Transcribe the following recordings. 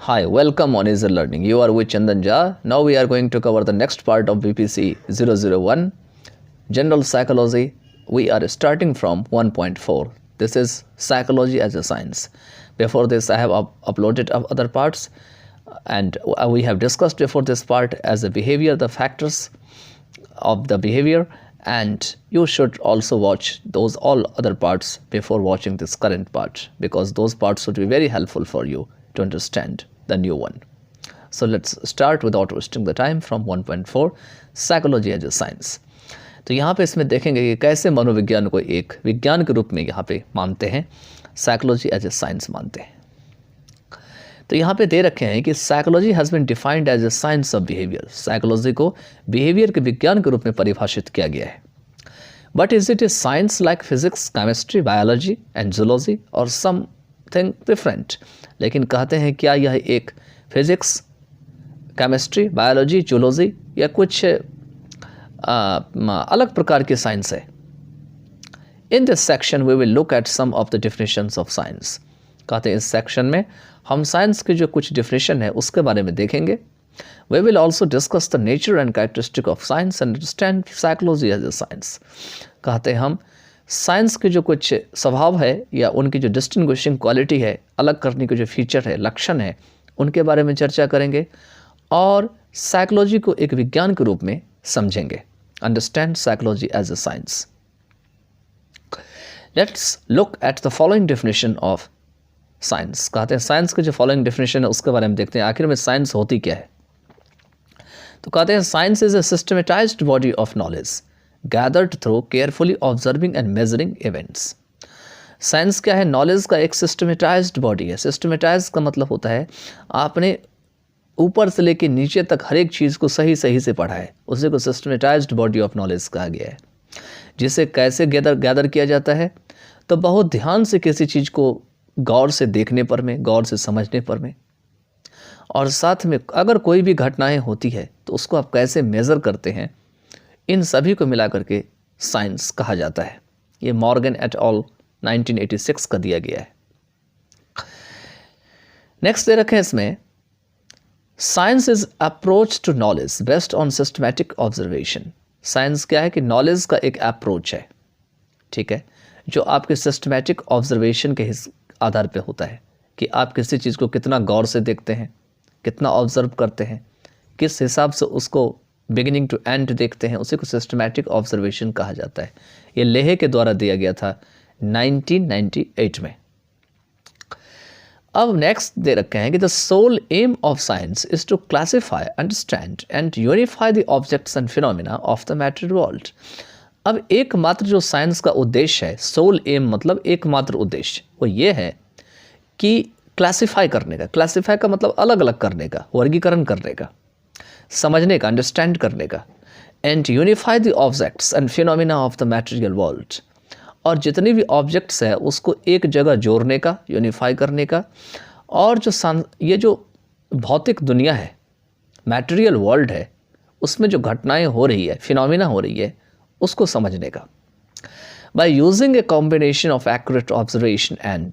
Hi, welcome on Easy Learning. You are with Chandan Jha. Now we are going to cover the next part of BPC 001, General Psychology. We are starting from 1.4. This is Psychology as a Science. Before this, I have uploaded other parts, and we have discussed before this part as a behavior, the factors of the behavior, and you should also watch those all other parts before watching this current part, because those parts would be very helpful for you to understand the new one. So let's start without wasting the time from 1.4 Psychology as a Science. तो यहाँ पे इसमें देखेंगे कि कैसे मनोविज्ञान को एक विज्ञान के रूप में यहाँ पे मानते हैं, साइकोलॉजी एज ए साइंस मानते हैं. तो यहाँ पे दे रखे हैं कि psychology has been defined as a science of behaviour. Psychology को बिहेवियर के विज्ञान के रूप में परिभाषित किया गया है. But is it a science like physics, chemistry, biology and zoology or something different? लेकिन कहते हैं क्या यह एक फिजिक्स, केमिस्ट्री, बायोलॉजी, जूलॉजी या कुछ अलग प्रकार की साइंस है? In this section we will look at some of the definitions of science. कहते हैं इस सेक्शन में हम साइंस के जो कुछ डिफिनेशन है उसके बारे में देखेंगे. We will also discuss the nature and characteristic of science and understand psychology as a science. कहते हैं हम साइंस के जो कुछ स्वभाव है या उनकी जो डिस्टिंग्विशिंग क्वालिटी है, अलग करने के जो फीचर है, लक्षण है, उनके बारे में चर्चा करेंगे और साइकोलॉजी को एक विज्ञान के रूप में समझेंगे. Understand psychology as a science. Let's look at the following definition of science. कहते हैं साइंस के जो फॉलोइंग डेफिनेशन है उसके बारे में देखते हैं आखिर में साइंस होती क्या है. तो कहते हैं science is a systematised body of knowledge gathered through carefully observing and measuring events. Science क्या है? नॉलेज का एक सिस्टमेटाइज्ड बॉडी है. सिस्टमेटाइज का मतलब होता है आपने ऊपर से लेके नीचे तक हर एक चीज़ को सही से पढ़ा है, उसी को सिस्टमेटाइज्ड बॉडी ऑफ नॉलेज कहा गया है. जिसे कैसे गैदर किया जाता है? तो बहुत ध्यान से किसी चीज़ को गौर से देखने पर में, गौर से समझने पर में, और साथ में अगर कोई भी घटनाएं होती है तो उसको आप कैसे मेज़र करते हैं, इन सभी को मिला करके साइंस कहा जाता है. ये मॉर्गन एट ऑल 1986 का दिया गया है. नेक्स्ट दे रखे हैं इसमें, science is approach to knowledge based on systematic observation. Science क्या है कि नॉलेज का एक अप्रोच है, ठीक है, जो आपके सिस्टमैटिक ऑब्जर्वेशन के आधार पे होता है कि आप किसी चीज़ को कितना गौर से देखते हैं, कितना ऑब्जर्व करते हैं, किस हिसाब से उसको बिगिनिंग टू एंड देखते हैं, उसी को सिस्टमैटिक ऑब्जर्वेशन कहा जाता है. ये लेहे के द्वारा दिया गया था 1998 में. अब नेक्स्ट दे रखे हैं कि the sole aim of science is to classify, understand and unify the objects and phenomena of the material world. अब एकमात्र जो साइंस का उद्देश्य है, सोल एम मतलब एकमात्र उद्देश्य, वो ये है कि क्लासिफाई करने का. क्लासिफाई का मतलब अलग अलग करने का, वर्गीकरण करने का, समझने का, अंडरस्टैंड करने का. And unify the objects and phenomena of the material world, और जितनी भी ऑब्जेक्ट्स है उसको एक जगह जोड़ने का, यूनिफाई करने का, और जो ये जो भौतिक दुनिया है, मैटेरियल वर्ल्ड है, उसमें जो घटनाएं हो रही है, फिनोमिना हो रही है, उसको समझने का. By using a combination of accurate observation and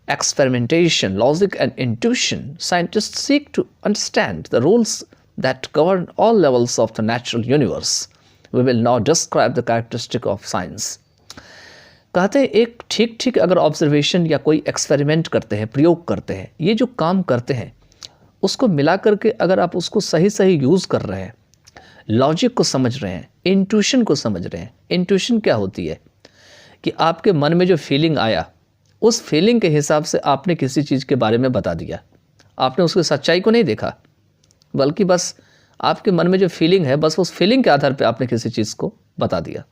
experimentation, logic and intuition, scientists seek to understand the rules that govern all levels of the natural universe. We will now describe the characteristic of science. कहते हैं एक ठीक अगर observation या कोई experiment करते हैं, प्रयोग करते हैं, ये जो काम करते हैं उसको मिला करके अगर आप उसको सही यूज़ कर रहे हैं, लॉजिक को समझ रहे हैं, इंट्यूशन को समझ रहे हैं. इंट्यूशन क्या होती है कि आपके मन में जो फीलिंग आया, उस फीलिंग के हिसाब से आपने किसी चीज़ के बारे में बता दिया. आपने उसकी सच्चाई को नहीं देखा, बल्कि बस आपके मन में जो फीलिंग है, बस उस फीलिंग के आधार पे आपने किसी चीज़ को बता दिया.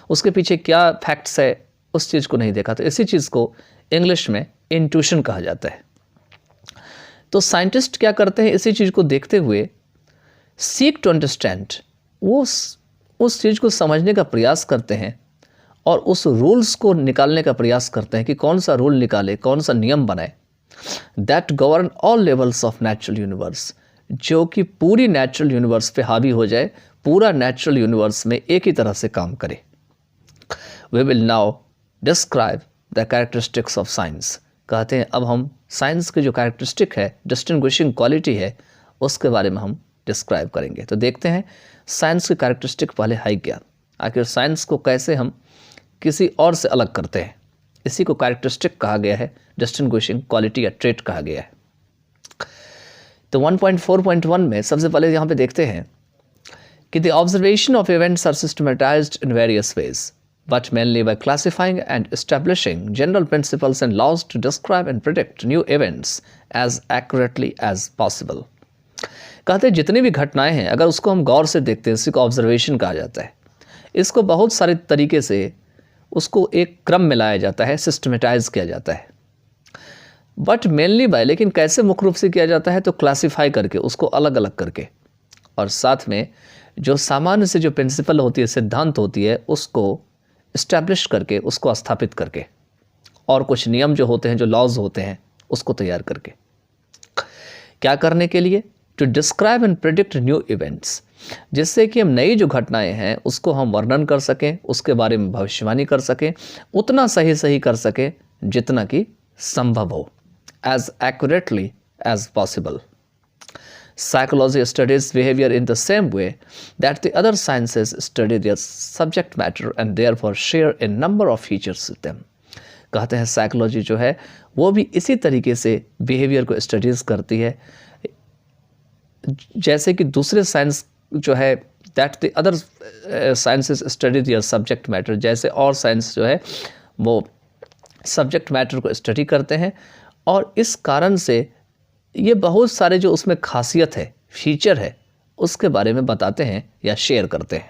उसके पीछे क्या फैक्ट्स है उस चीज़ को नहीं देखा. तो इसी चीज़ को इंग्लिश में इंट्यूशन कहा जाता है. तो साइंटिस्ट क्या करते हैं, इसी चीज़ को देखते हुए सीक टू अंडरस्टैंड, वो उस चीज़ को समझने का प्रयास करते हैं और उस रूल्स को निकालने का प्रयास करते हैं कि कौन सा रूल निकाले, कौन सा नियम बनाए, that govern all levels of natural universe, जो कि पूरी नेचुरल यूनिवर्स पे हावी हो जाए, पूरा नेचुरल यूनिवर्स में एक ही तरह से काम करे. We will now describe the characteristics of science. कहते हैं अब हम साइंस के जो कैरेक्टरिस्टिक है, डिस्टिंग्विशिंग क्वालिटी है, उसके बारे में हम डिस्क्राइब करेंगे। तो देखते हैं साइंस की कैरेक्टरिस्टिक पहले है क्या, आखिर साइंस को कैसे हम किसी और से अलग करते हैं, इसी को कैरेक्टरिस्टिक कहा गया है, डिस्टिंग्विशिंग क्वालिटी या ट्रेट कहा गया है। तो 1.4.1 में सबसे पहले यहाँ पे देखते हैं कि the observation of events are systematized in various ways but mainly by classifying and establishing general principles and laws to describe and predict new events as accurately as possible। कहते हैं जितनी भी घटनाएं हैं अगर उसको हम गौर से देखते हैं, इसी को ऑब्जर्वेशन कहा जाता है। इसको बहुत सारे तरीके से उसको एक क्रम में लाया जाता है, सिस्टमेटाइज किया जाता है, बट मेनली बाय, लेकिन कैसे मुख्य रूप से किया जाता है तो क्लासीफाई करके, उसको अलग अलग करके, और साथ में जो सामान्य से जो प्रिंसिपल होती है, सिद्धांत होती है, उसको इस्टेब्लिश करके, उसको स्थापित करके, और कुछ नियम जो होते हैं, जो लॉज होते हैं, उसको तैयार करके। क्या करने के लिए? To describe and predict new events, जिससे कि हम नई जो घटनाएं हैं उसको हम वर्णन कर सकें, उसके बारे में भविष्यवाणी कर सकें, उतना सही कर सकें जितना कि संभव हो, as accurately as possible. Psychology studies behavior in the same way that the other sciences study their subject matter and therefore share a number of features with them। कहते हैं साइकोलॉजी जो है वो भी इसी तरीके से बिहेवियर को स्टडीज़ करती है जैसे कि दूसरे साइंस जो है, that the other sciences study their subject matter, जैसे और साइंस जो है वो सब्जेक्ट मैटर को स्टडी करते हैं, और इस कारण से ये बहुत सारे जो उसमें खासियत है, फीचर है, उसके बारे में बताते हैं या शेयर करते हैं।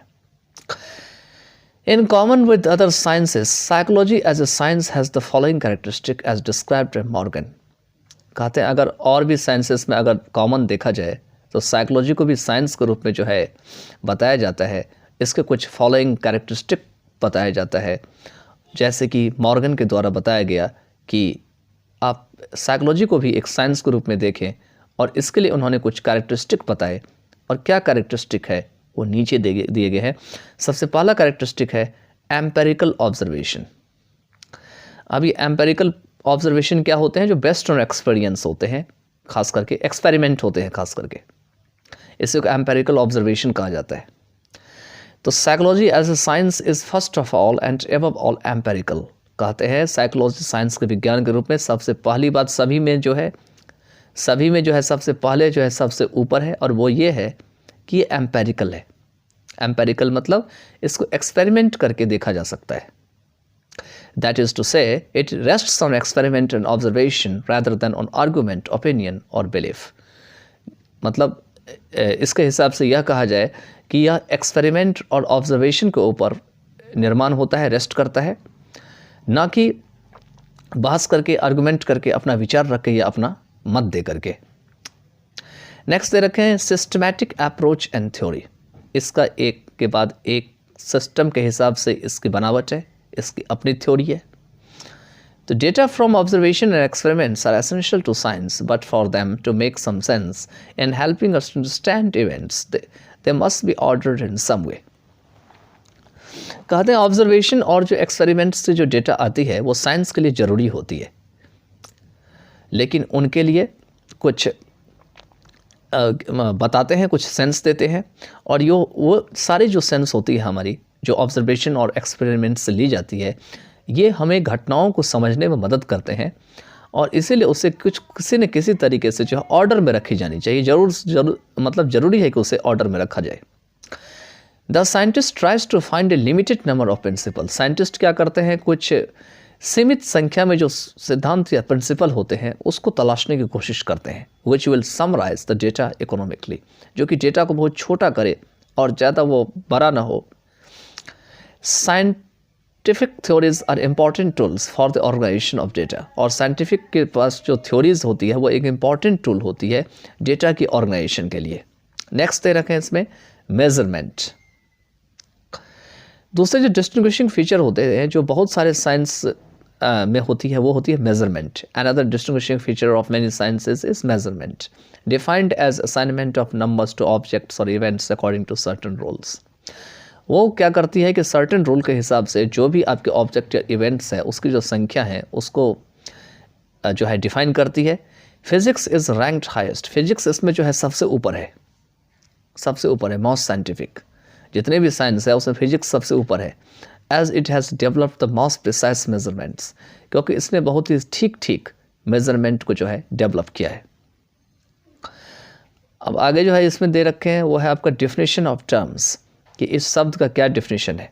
In common with other sciences, psychology as a science has the following characteristic as described by Morgan। कहते हैं अगर और भी साइंसेस में अगर कॉमन देखा जाए तो साइकोलॉजी को भी साइंस के रूप में जो है बताया जाता है, इसके कुछ फॉलोइंग कैरेक्टरिस्टिक बताया जाता है, जैसे कि मॉर्गन के द्वारा बताया गया कि आप साइकोलॉजी को भी एक साइंस के रूप में देखें, और इसके लिए उन्होंने कुछ कैरेक्टरिस्टिक बताए, और क्या कैरेक्टरिस्टिक है वो नीचे दिए गए हैं। सबसे पहला कैरेक्टरिस्टिक है एम्पेरिकल ऑब्जर्वेशन। अब ये एम्पेरिकल ऑब्जर्वेशन क्या होते हैं? जो बेस्ड ऑन एक्सपीरियंस होते हैं, खास करके एक्सपेरिमेंट होते हैं, खास करके इसे एम्पेरिकल ऑब्जर्वेशन कहा जाता है। तो psychology as a science is first of all and above all empirical. कहते हैं साइकोलॉजी साइंस के विज्ञान के रूप में सबसे पहली बात सभी में जो है सबसे पहले जो है सबसे ऊपर है, और वो ये है कि ये एम्पेरिकल है। एम्पेरिकल मतलब इसको एक्सपेरिमेंट करके देखा जा सकता है। That is to say it rests on experiment and observation rather than on argument, opinion और बिलीफ। मतलब इसके हिसाब से यह कहा जाए कि यह एक्सपेरिमेंट और ऑब्जर्वेशन के ऊपर निर्माण होता है, रेस्ट करता है, ना कि बहस करके, आर्गुमेंट करके, अपना विचार रख के या अपना मत दे करके। नेक्स्ट दे रखे हैं सिस्टमैटिक अप्रोच एंड थ्योरी। इसका एक के बाद एक सिस्टम के हिसाब से इसकी बनावट है, इसकी अपनी थ्योरी है। तो data from observation and experiments are essential to science, but for them to make some sense in helping us to understand events they must be ordered in some way. कहते हैं ऑब्जर्वेशन और जो experiment से जो data आती है वो science के लिए ज़रूरी होती है, लेकिन उनके लिए कुछ बताते हैं, कुछ सेंस देते हैं, और वो सारी जो सेंस होती है हमारी, जो ऑब्जर्वेशन और एक्सपेरिमेंट से ली जाती है, ये हमें घटनाओं को समझने में मदद करते हैं, और इसीलिए उसे किसी न किसी तरीके से जो है ऑर्डर में रखी जानी चाहिए। ज़रूरी है कि उसे ऑर्डर में रखा जाए। The scientist tries to find a limited number of principle. Scientist क्या करते हैं, कुछ सीमित संख्या में जो सिद्धांत या प्रिंसिपल होते हैं उसको तलाशने की कोशिश करते हैं, which will summarise the data economically, जो कि डेटा को बहुत छोटा करे और ज़्यादा वो बड़ा ना हो। Scientific theories are important tools for the organisation of data. और साइंटिफिक के पास जो थ्योरीज होती है वो एक इम्पॉर्टेंट टूल होती है डेटा की ऑर्गेनाइजेशन के लिए। नेक्स्ट दे रखें इसमें मेजरमेंट। दूसरे जो डिस्टिंग्विशिंग फीचर होते हैं जो बहुत सारे साइंस में होती है वो होती है measurement. Another distinguishing feature of many sciences is measurement, defined as assignment of numbers to objects और events according to certain rules. वो क्या करती है कि सर्टेन रूल के हिसाब से जो भी आपके ऑब्जेक्ट या इवेंट्स है उसकी जो संख्या है उसको जो है डिफाइन करती है। Physics is ranked highest, physics इसमें जो है सबसे ऊपर है, सबसे ऊपर है, मोस्ट साइंटिफिक। जितने भी साइंस है उसमें फिजिक्स सबसे ऊपर है। As it has developed the most precise measurements, क्योंकि इसने बहुत ही ठीक ठीक मेजरमेंट को जो है डेवलप किया है। अब आगे जो है इसमें दे रखे हैं वो है आपका डेफिनेशन ऑफ टर्म्स, कि इस शब्द का क्या डेफिनेशन है।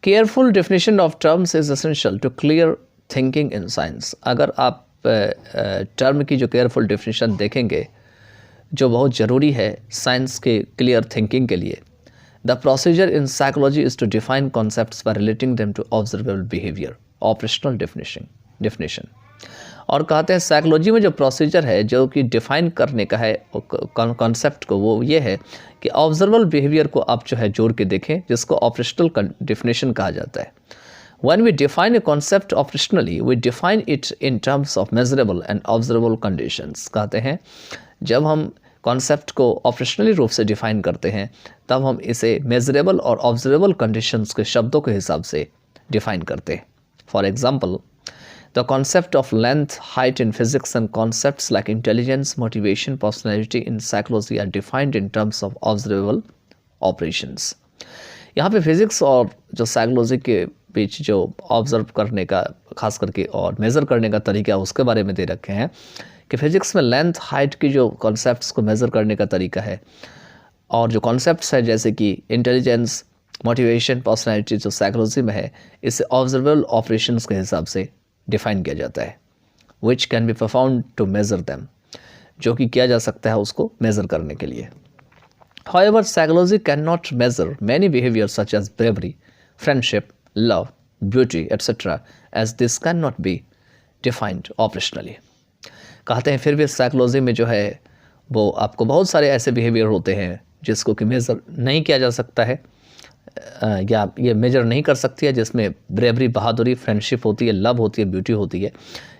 Careful definition of terms is essential to clear thinking in science. अगर आप टर्म की जो केयरफुल डेफिनेशन देखेंगे, जो बहुत ज़रूरी है साइंस के क्लियर थिंकिंग के लिए। The procedure in psychology is to define concepts by relating them to observable behaviour, operational definition. और कहते हैं साइकोलॉजी में जो प्रोसीजर है जो कि डिफाइन करने का है कॉन्सेप्ट को, वो ये है कि ऑब्जर्वेबल बिहेवियर को आप जो है जोड़ के देखें, जिसको ऑपरेशनल डेफिनेशन कहा जाता है। When we define a concept operationally, we define it in terms of measurable and observable conditions। कहते हैं जब हम कॉन्सेप्ट को ऑपरेशनली रूप से डिफाइन करते हैं तब हम इसे मेजरेबल और ऑब्जर्वेबल कंडीशंस के शब्दों के हिसाब से डिफाइन करते हैं। For example, the concept of length, height in physics and concepts like intelligence, motivation, personality in psychology are defined in terms of observable operations. यहाँ पे फिजिक्स और जो साइकोलॉजी के बीच जो ऑब्जर्व करने का खास करके और मेज़र करने का तरीका उसके बारे में दे रखे हैं कि फिजिक्स में लेंथ, हाइट की जो कॉन्सेप्ट्स को मेज़र करने का तरीका है, और जो कॉन्सेप्ट्स है जैसे कि इंटेलिजेंस, मोटिवेशन, पर्सनैलिटी जो साइकोलॉजी में है, इसे ऑब्जर्वेबल ऑपरेशंस के हिसाब से डिफाइन किया जाता है। Which can be performed to measure them, जो कि किया जा सकता है उसको मेज़र करने के लिए। However, psychology cannot measure many behaviors such as bravery, friendship, love, beauty, etc. as this cannot be defined operationally। कहते हैं फिर भी साइकोलॉजी में जो है वो आपको बहुत सारे ऐसे बिहेवियर होते हैं जिसको कि मेज़र नहीं किया जा सकता है, या ये मेजर नहीं कर सकती है, जिसमें ब्रेवरी, बहादुरी, फ्रेंडशिप होती है, लव होती है, ब्यूटी होती है,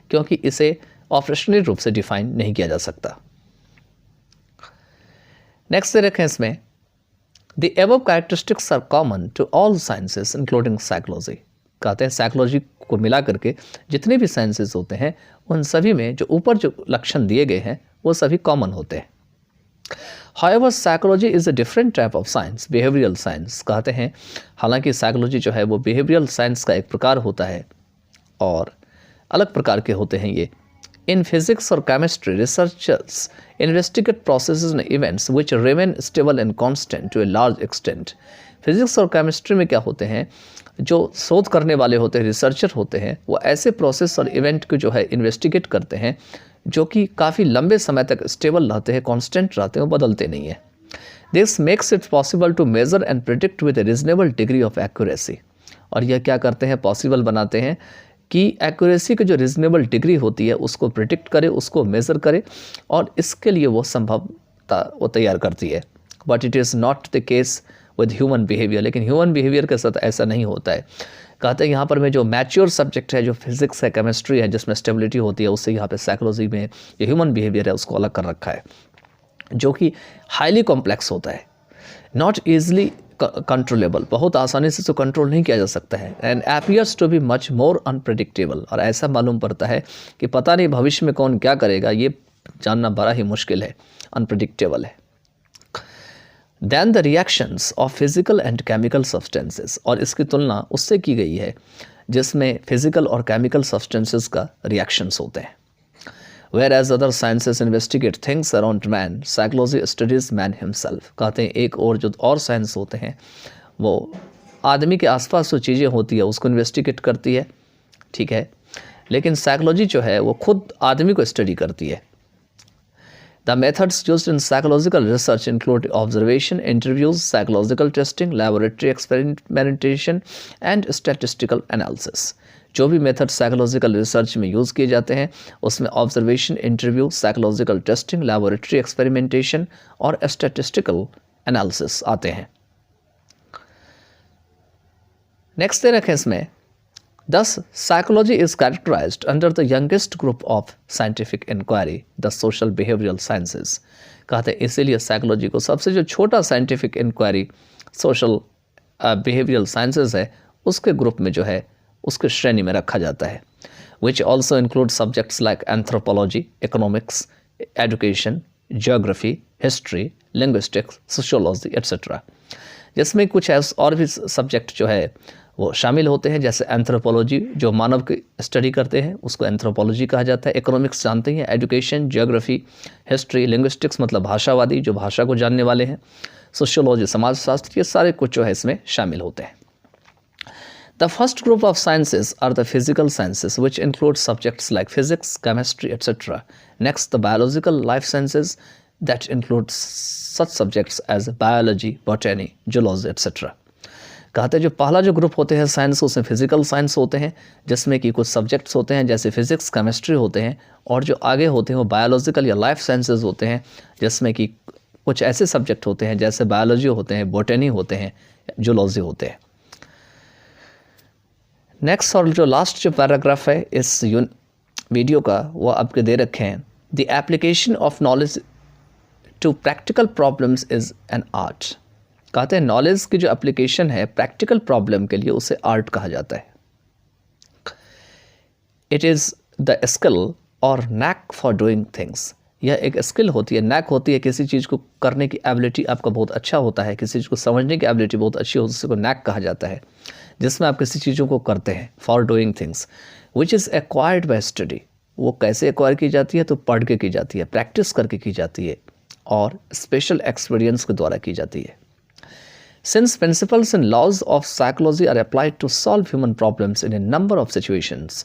क्योंकि इसे ऑपरेशनली रूप से डिफाइन नहीं किया जा सकता। नेक्स्ट दे रखें इसमें, the above characteristics are common to all sciences including psychology. कहते हैं साइकोलॉजी को मिला करके जितने भी साइंसेस होते हैं उन सभी में जो ऊपर जो लक्षण दिए गए हैं वो सभी कॉमन होते हैं। However, psychology is a different type of science, behavioral science। कहते हैं हालांकि साइकोलॉजी जो है वो बिहेवियरल साइंस का एक प्रकार होता है और अलग प्रकार के होते हैं ये। In physics or chemistry, researchers investigate processes and events which remain stable and constant to a large extent। Physics और केमिस्ट्री में क्या होते हैं, जो शोध करने वाले होते हैं, रिसर्चर होते हैं, वो ऐसे प्रोसेस और इवेंट को जो है इन्वेस्टिगेट करते हैं जो कि काफ़ी लंबे समय तक स्टेबल रहते हैं, कांस्टेंट रहते हैं, बदलते नहीं हैं। This makes it possible to measure and predict with a reasonable degree of accuracy. और यह क्या करते हैं, पॉसिबल बनाते हैं कि एक्यूरेसी की जो रीजनेबल डिग्री होती है उसको प्रिडिक्ट करे, उसको मेज़र करे, और इसके लिए वो संभवता वो तैयार करती है। But it is not the case with human behaviour. लेकिन ह्यूमन बिहेवियर के साथ ऐसा नहीं होता है। कहते हैं यहाँ पर में जो मैच्योर सब्जेक्ट है, जो फिजिक्स है, केमिस्ट्री है, जिसमें स्टेबिलिटी होती है, उससे यहाँ पे साइकोलॉजी में जो ह्यूमन बिहेवियर है उसको अलग कर रखा है, जो कि हाईली कॉम्प्लेक्स होता है, नॉट ईजली कंट्रोलेबल, बहुत आसानी से तो कंट्रोल नहीं किया जा सकता है, and appears to be much more unpredictable. और ऐसा मालूम पड़ता है कि पता नहीं भविष्य में कौन क्या करेगा, ये जानना बड़ा ही मुश्किल है, अनप्रेडिक्टेबल है। Than the reactions of physical and chemical substances. और इसकी तुलना उससे की गई है जिसमें फिजिकल और केमिकल सब्सटेंसेस का रिएक्शंस होते हैं। Whereas other sciences investigate things around man, psychology studies man himself। कहते हैं एक और जो और साइंस होते हैं वो आदमी के आसपास जो चीज़ें होती है उसको इन्वेस्टिगेट करती है, ठीक है, लेकिन साइकोलॉजी जो है वो खुद आदमी को स्टडी करती है। The methods used in psychological research include observation, interviews, psychological testing, laboratory experimentation, and statistical analysis। जो भी मेथड साइकोलॉजिकल रिसर्च में यूज़ किए जाते हैं उसमें observation, interview, psychological testing, laboratory experimentation और स्टैटिस्टिकल एनालिसिस आते हैं। नेक्स्ट दे रखें इसमें, Thus, psychology is characterized under the youngest group of scientific inquiry, the social behavioral sciences। कहते हैं इसीलिए साइकोलॉजी को सबसे जो छोटा scientific inquiry social behavioural sciences है उसके ग्रुप में जो है उसके श्रेणी में रखा जाता है। which also include subjects like anthropology, economics, education, geography, history, linguistics, sociology, etc. जिसमें कुछ और भी सब्जेक्ट जो है वो शामिल होते हैं, जैसे एंथ्रोपोलॉजी जो मानव की स्टडी करते हैं उसको एंथ्रोपोलॉजी कहा जाता है। इकोनॉमिक्स जानते हैं, एजुकेशन, जियोग्राफी, हिस्ट्री, लिंग्विस्टिक्स मतलब भाषावादी जो भाषा को जानने वाले हैं, सोशियोलॉजी समाजशास्त्र, ये सारे कुछ जो है इसमें शामिल होते हैं। The first group of sciences are the physical sciences, which include subjects like physics, chemistry, etc. Next, the biological life sciences that include such subjects as biology, botany, zoology, etc. कहते हैं जो पहला जो ग्रुप होते हैं science, उसमें physical science होते हैं जिसमें कि कुछ सब्जेक्ट्स होते हैं जैसे फिजिक्स, केमिस्ट्री होते हैं, और जो आगे होते हैं वो बायोलॉजिकल या लाइफ साइंसेज होते हैं जिसमें कि कुछ ऐसे सब्जेक्ट होते हैं जैसे बायोलॉजी होते हैं, बॉटनी होते हैं, जूलॉजी होते हैं। नेक्स्ट और जो लास्ट जो पैराग्राफ है इस वीडियो का वो आपके दे रखे हैं। The application of knowledge to practical problems is an art. कहते हैं नॉलेज की जो एप्लीकेशन है प्रैक्टिकल प्रॉब्लम के लिए उसे आर्ट कहा जाता है। इट इज़ द स्किल और नैक फॉर डूइंग थिंग्स। यह एक स्किल होती है, नैक होती है, किसी चीज़ को करने की एबिलिटी आपका बहुत अच्छा होता है, किसी चीज़ को समझने की एबिलिटी बहुत अच्छी होती है, उसको नैक कहा जाता है, जिसमें आप किसी चीज़ों को करते हैं। For doing things which is acquired by study. वो कैसे एक्वायर की जाती है? तो पढ़ के की जाती है, प्रैक्टिस करके की जाती है और स्पेशल एक्सपीरियंस के द्वारा की जाती है। Since principles and laws of psychology are applied to solve human problems in a number of situations,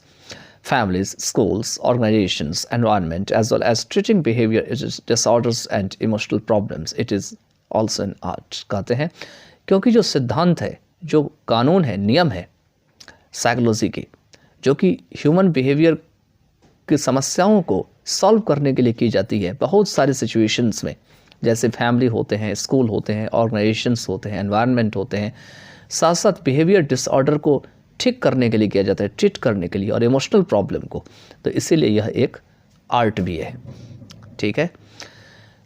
families, schools, organizations, environment, as well as treating behavior disorders and emotional problems, it is also an art। कहते हैं क्योंकि जो सिद्धांत है, जो कानून है, नियम है साइकोलॉजी के, जो कि ह्यूमन बिहेवियर की समस्याओं को सॉल्व करने के लिए की जाती है बहुत सारी सिचुएशंस में, जैसे फैमिली होते हैं, स्कूल होते हैं, ऑर्गेनाइजेशंस होते हैं, एनवायरनमेंट होते हैं, साथ साथ बिहेवियर डिसऑर्डर को ठीक करने के लिए किया जाता है, ट्रीट करने के लिए, और इमोशनल प्रॉब्लम को। तो इसीलिए यह एक आर्ट भी है। ठीक है,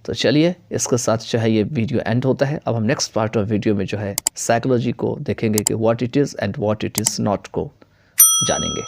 तो चलिए इसके साथ जो है ये वीडियो एंड होता है। अब हम नेक्स्ट पार्ट ऑफ वीडियो में जो है साइकोलॉजी को देखेंगे कि what it is and what it is not को जानेंगे।